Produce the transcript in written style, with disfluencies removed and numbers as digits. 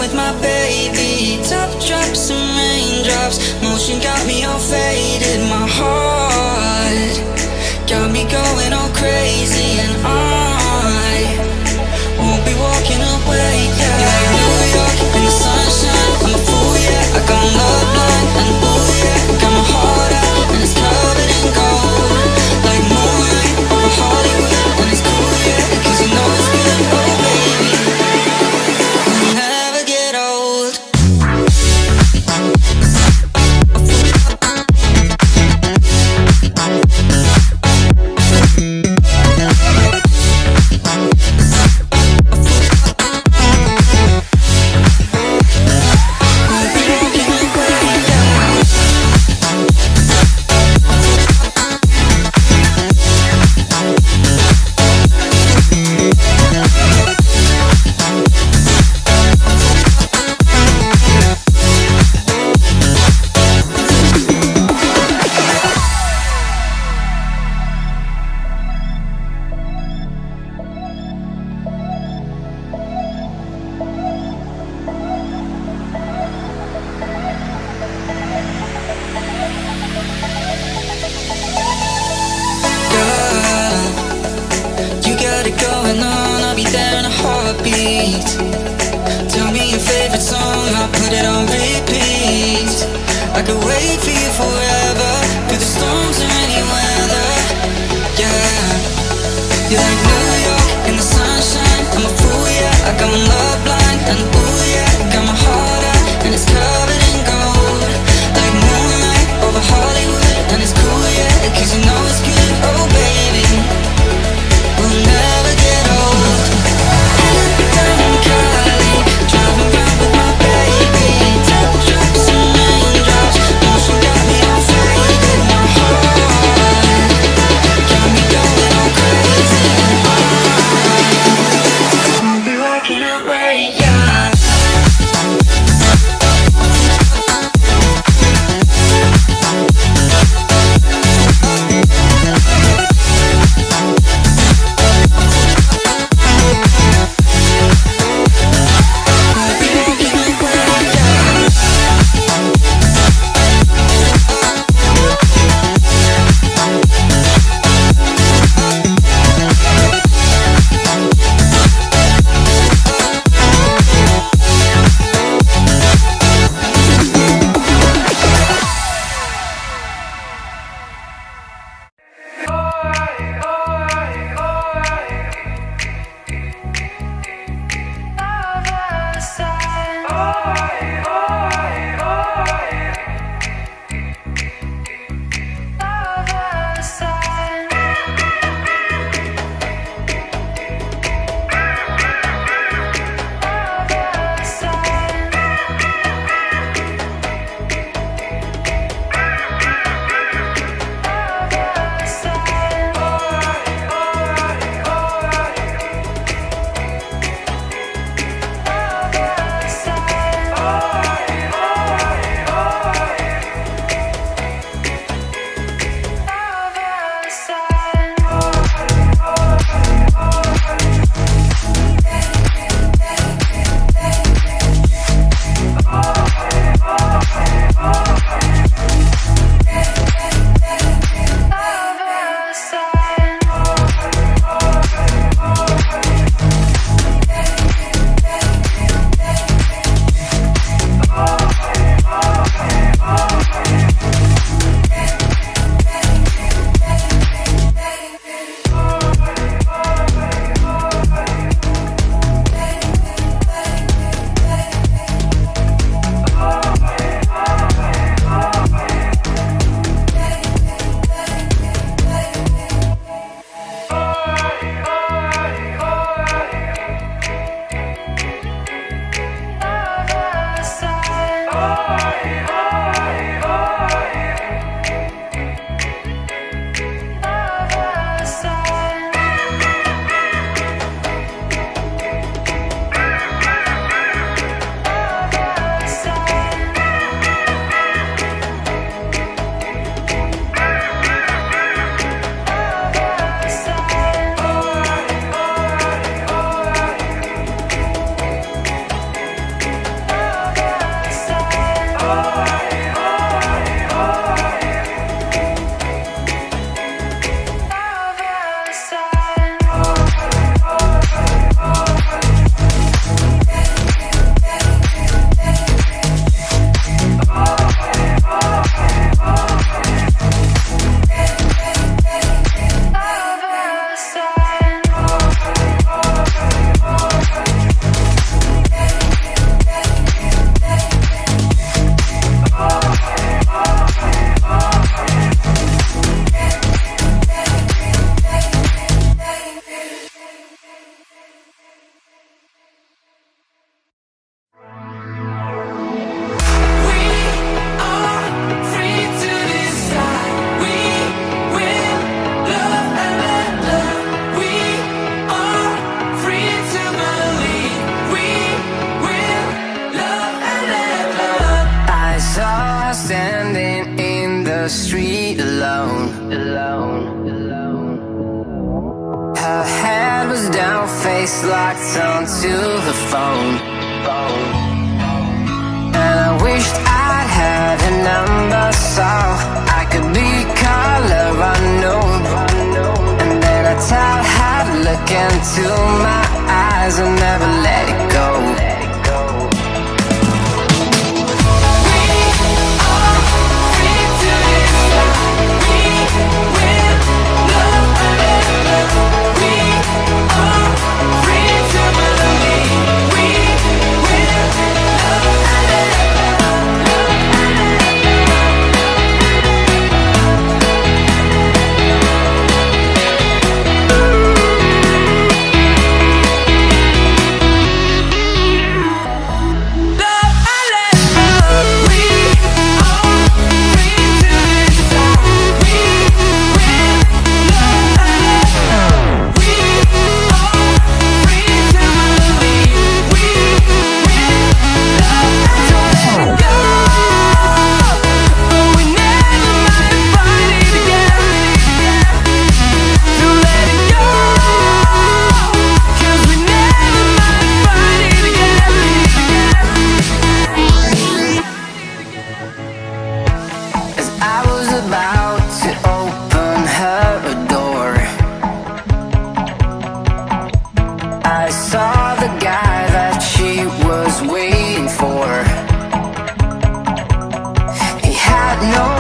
with my baby. Top drops and raindrops, motion got me all faded. My heart got me going all crazy, and I won't be walking away. Yeah, like New York in the sunshine, I'm a fool, yeah. I got my love blind, and ooh yeah, got my heart out and it's covered in gold. Like moonlight over Hollywood, and it's cool, yeah, 'cause you know it's good. Oh baby, we'll never get old. You got it going on, I'll be there in a heartbeat. Tell me your favorite song, I'll put it on repeat. I could wait for you forever, through the storms or any weather. Yeah, you're like New York in the sunshine, I'm a fool, yeah. I got my love blind, and ooh yeah, got my heart out and it's covered in gold. Like moonlight over Hollywood, and it's cool, yeah, 'cause you know it's good. Oh baby, we'll never get old. Down in Cali, driving around with my baby. Top drops and raindrops, motion got me all faded. My heart got me going all crazy. standing in the street alone. Her head was down, face locked onto the phone. And I wished I'd had a number so I could be color unknown. And then I taught her to look into my eyes and never let it go. I saw the guy that she was waiting for. He had no